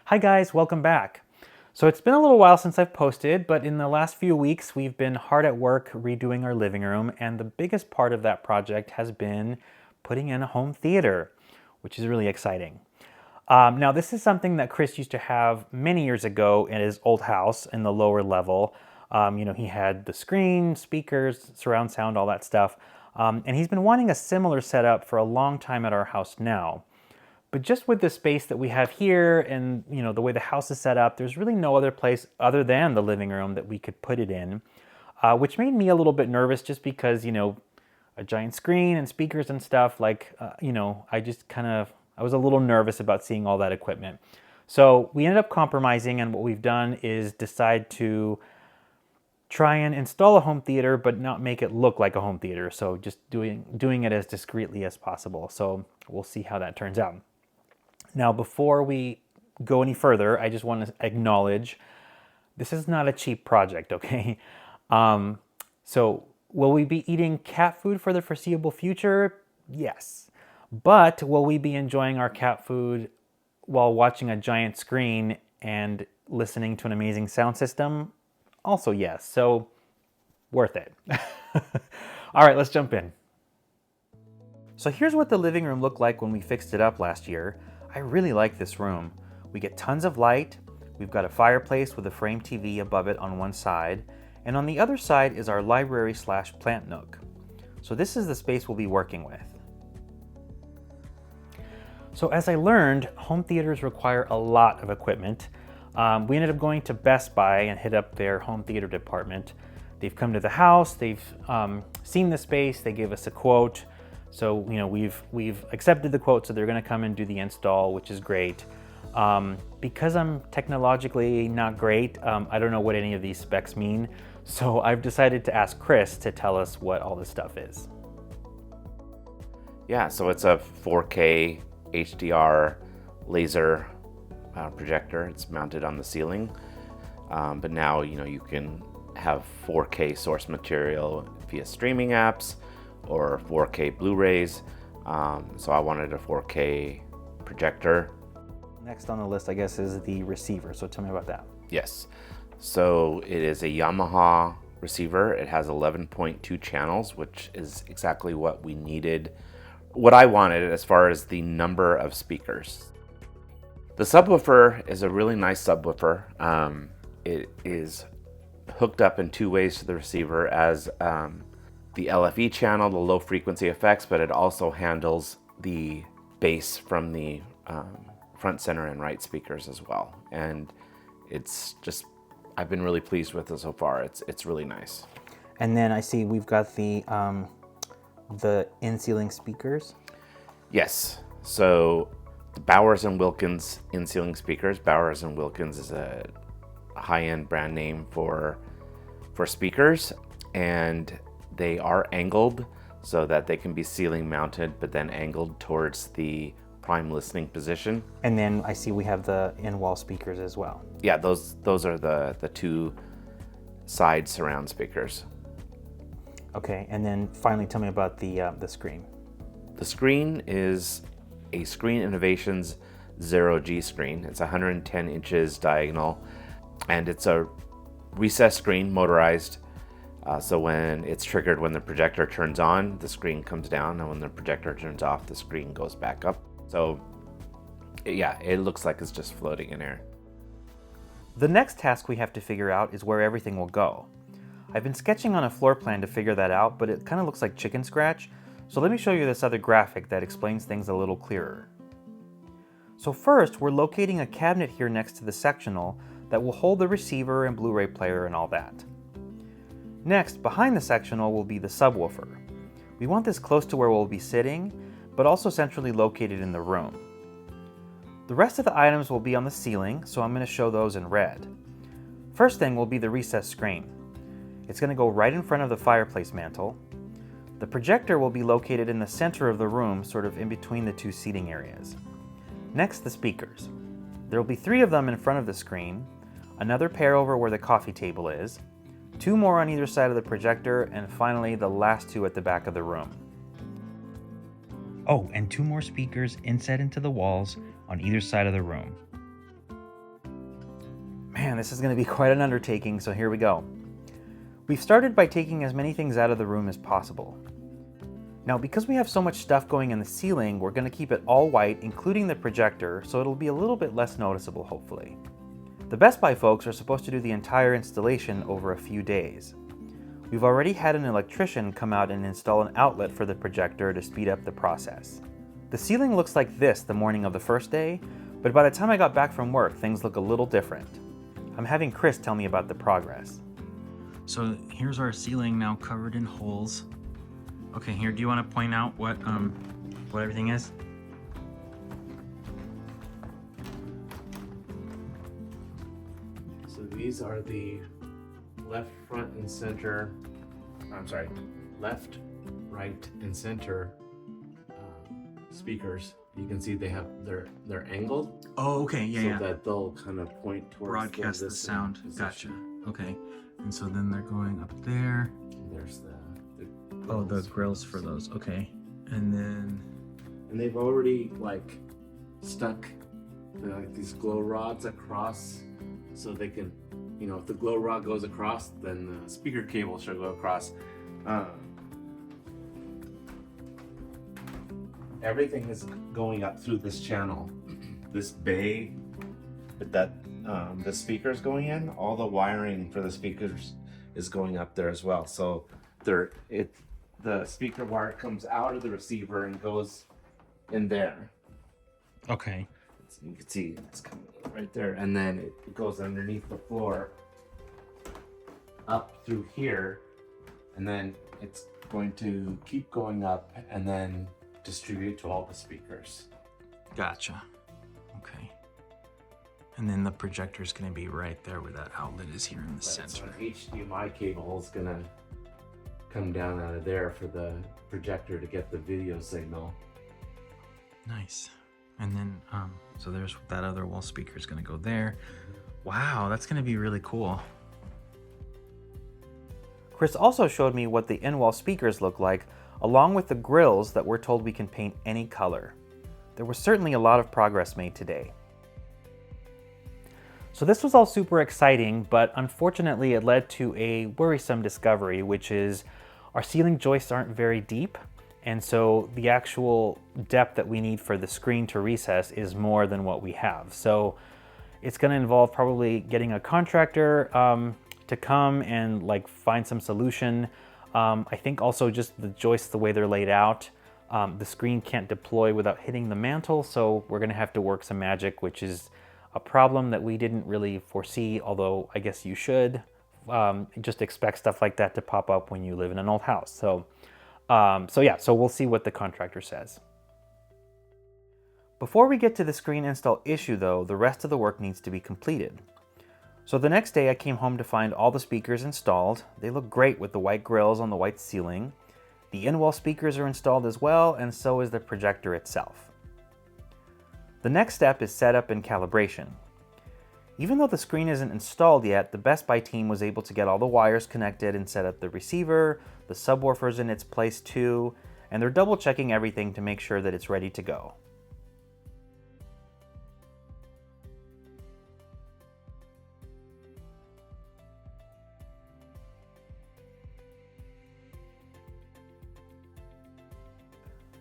Hi guys, welcome back. So it's been a little while since I've posted, but in the last few weeks we've been hard at work redoing our living room, and the biggest part of that project has been putting in a home theater, which is really exciting. Now this is something that Chris used to have many years ago in his old house in the lower level. He had the screen, speakers, surround sound, all that stuff. And he's been wanting a similar setup for a long time at our house now. But just with the space that we have here and the way the house is set up, there's really no other place other than the living room that we could put it in, which made me a little bit nervous just because, a giant screen and speakers and stuff, I was a little nervous about seeing all that equipment. So we ended up compromising, and what we've done is decide to try and install a home theater, but not make it look like a home theater. So just doing it as discreetly as possible. So we'll see how that turns out. Now, before we go any further, I just want to acknowledge this is not a cheap project, okay? So will we be eating cat food for the foreseeable future? Yes. But will we be enjoying our cat food while watching a giant screen and listening to an amazing sound system? Also yes, so worth it. All right, let's jump in. So here's what the living room looked like when we fixed it up last year. I really like this room. We get tons of light. We've got a fireplace with a frame TV above it on one side, and on the other side is our library/plant nook. So this is the space we'll be working with. So as I learned, home theaters require a lot of equipment. We ended up going to Best Buy and hit up their home theater department. They've come to the house, they've seen the space, they gave us a quote. So we've accepted the quote, so they're going to come and do the install, which is great. Because I'm technologically not great, I don't know what any of these specs mean. So I've decided to ask Chris to tell us what all this stuff is. Yeah, so it's a 4K HDR laser projector. It's mounted on the ceiling, but now you can have 4K source material via streaming apps or 4K Blu-rays. So I wanted a 4K projector. Next on the list, I guess, is the receiver. So tell me about that. Yes. So it is a Yamaha receiver. It has 11.2 channels, which is exactly what we needed, what I wanted as far as the number of speakers. The subwoofer is a really nice subwoofer. It is hooked up in two ways to the receiver as the LFE channel, the low frequency effects, but it also handles the bass from the front, center, and right speakers as well. And it's just, I've been really pleased with it so far. It's really nice. And then I see we've got the in-ceiling speakers. Yes. So the Bowers & Wilkins in-ceiling speakers. Bowers & Wilkins is a high-end brand name for speakers, and they are angled so that they can be ceiling mounted, but then angled towards the prime listening position. And then I see we have the in-wall speakers as well. Yeah, those are the two side surround speakers. Okay, and then finally tell me about the screen. The screen is a Screen Innovations 0G screen. It's 110 inches diagonal, and it's a recessed screen, motorized. So when it's triggered, when the projector turns on, the screen comes down, and when the projector turns off, the screen goes back up. So yeah, it looks like it's just floating in air. The next task we have to figure out is where everything will go. I've been sketching on a floor plan to figure that out, but it kind of looks like chicken scratch. So let me show you this other graphic that explains things a little clearer. So first, we're locating a cabinet here next to the sectional that will hold the receiver and Blu-ray player and all that. Next, behind the sectional will be the subwoofer. We want this close to where we'll be sitting, but also centrally located in the room. The rest of the items will be on the ceiling, so I'm going to show those in red. First thing will be the recessed screen. It's going to go right in front of the fireplace mantle. The projector will be located in the center of the room, sort of in between the two seating areas. Next, the speakers. There will be 3 of them in front of the screen, another pair over where the coffee table is, 2 more on either side of the projector, and finally the last 2 at the back of the room. Oh, and 2 more speakers inset into the walls on either side of the room. Man, this is going to be quite an undertaking, so here we go. We've started by taking as many things out of the room as possible. Now, because we have so much stuff going in the ceiling, we're going to keep it all white, including the projector, so it'll be a little bit less noticeable, hopefully. The Best Buy folks are supposed to do the entire installation over a few days. We've already had an electrician come out and install an outlet for the projector to speed up the process. The ceiling looks like this the morning of the first day, but by the time I got back from work, things look a little different. I'm having Chris tell me about the progress. So here's our ceiling now covered in holes. Okay, here, do you want to point out what everything is? So these are the left, front, and center. Left, right, and center speakers. You can see they're angled. Oh, okay, yeah, so that they'll kind of point towards broadcast the sound. Gotcha. Okay, and so then they're going up there. There's the the grills for those. Okay, and they've already like stuck these glow rods across, so they can, if the glow rod goes across, then the speaker cable should go across. Everything is going up through this channel, this bay that the speakers going in. All the wiring for the speakers is going up there as well. So the speaker wire comes out of the receiver and goes in there. okay. So you can see it's coming right there, and then it goes underneath the floor up through here, and then it's going to keep going up and then distribute to all the speakers. Gotcha. Okay. And then the projector is going to be right there where that outlet is here in the center. So an HDMI cable is going to come down out of there for the projector to get the video signal. Nice. And then, so there's that other wall speaker is going to go there. Wow, that's going to be really cool. Chris also showed me what the in-wall speakers look like, along with the grills that we're told we can paint any color. There was certainly a lot of progress made today. So this was all super exciting, but unfortunately it led to a worrisome discovery, which is our ceiling joists aren't very deep, and so the actual depth that we need for the screen to recess is more than what we have. So it's going to involve probably getting a contractor to come and find some solution. I think also just the joists, the way they're laid out, the screen can't deploy without hitting the mantle, so we're going to have to work some magic, which is a problem that we didn't really foresee, although I guess you should. Just expect stuff like that to pop up when you live in an old house. So we'll see what the contractor says. Before we get to the screen install issue though, the rest of the work needs to be completed. So the next day I came home to find all the speakers installed. They look great with the white grills on the white ceiling. The in-wall speakers are installed as well, and so is the projector itself. The next step is setup and calibration. Even though the screen isn't installed yet, the Best Buy team was able to get all the wires connected and set up the receiver, the subwoofers in its place too, and they're double checking everything to make sure that it's ready to go.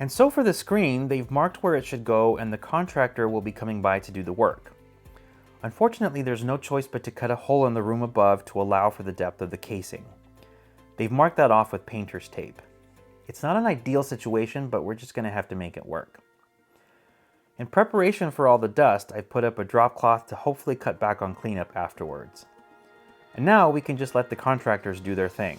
And so for the screen, they've marked where it should go and the contractor will be coming by to do the work. Unfortunately, there's no choice but to cut a hole in the room above to allow for the depth of the casing. They've marked that off with painter's tape. It's not an ideal situation, but we're just going to have to make it work. In preparation for all the dust, I've put up a drop cloth to hopefully cut back on cleanup afterwards. And now we can just let the contractors do their thing.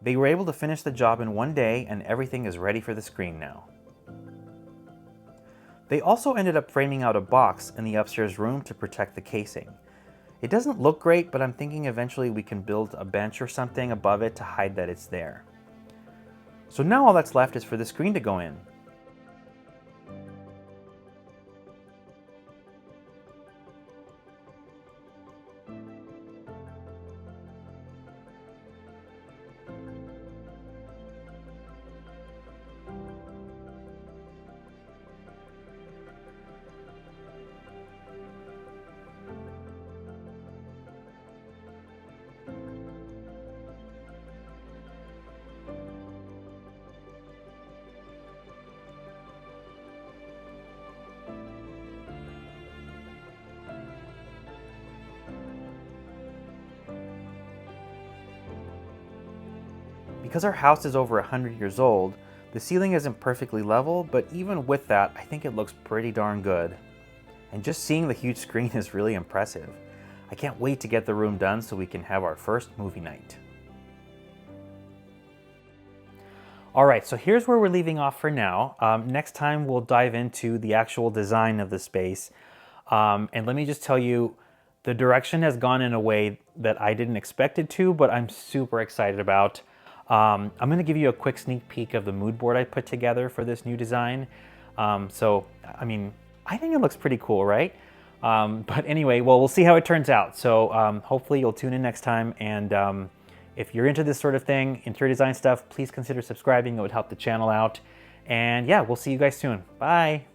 They were able to finish the job in one day and everything is ready for the screen now. They also ended up framing out a box in the upstairs room to protect the casing. It doesn't look great, but I'm thinking eventually we can build a bench or something above it to hide that it's there. So now all that's left is for the screen to go in. Because our house is over 100 years old, the ceiling isn't perfectly level, but even with that, I think it looks pretty darn good. And just seeing the huge screen is really impressive. I can't wait to get the room done so we can have our first movie night. All right, so here's where we're leaving off for now. Next time we'll dive into the actual design of the space. And let me just tell you, the direction has gone in a way that I didn't expect it to, but I'm super excited about. I'm gonna give you a quick sneak peek of the mood board I put together for this new design. I mean, I think it looks pretty cool, right? But anyway, well, we'll see how it turns out. So hopefully you'll tune in next time. And if you're into this sort of thing, interior design stuff, please consider subscribing. It would help the channel out. And yeah, we'll see you guys soon. Bye.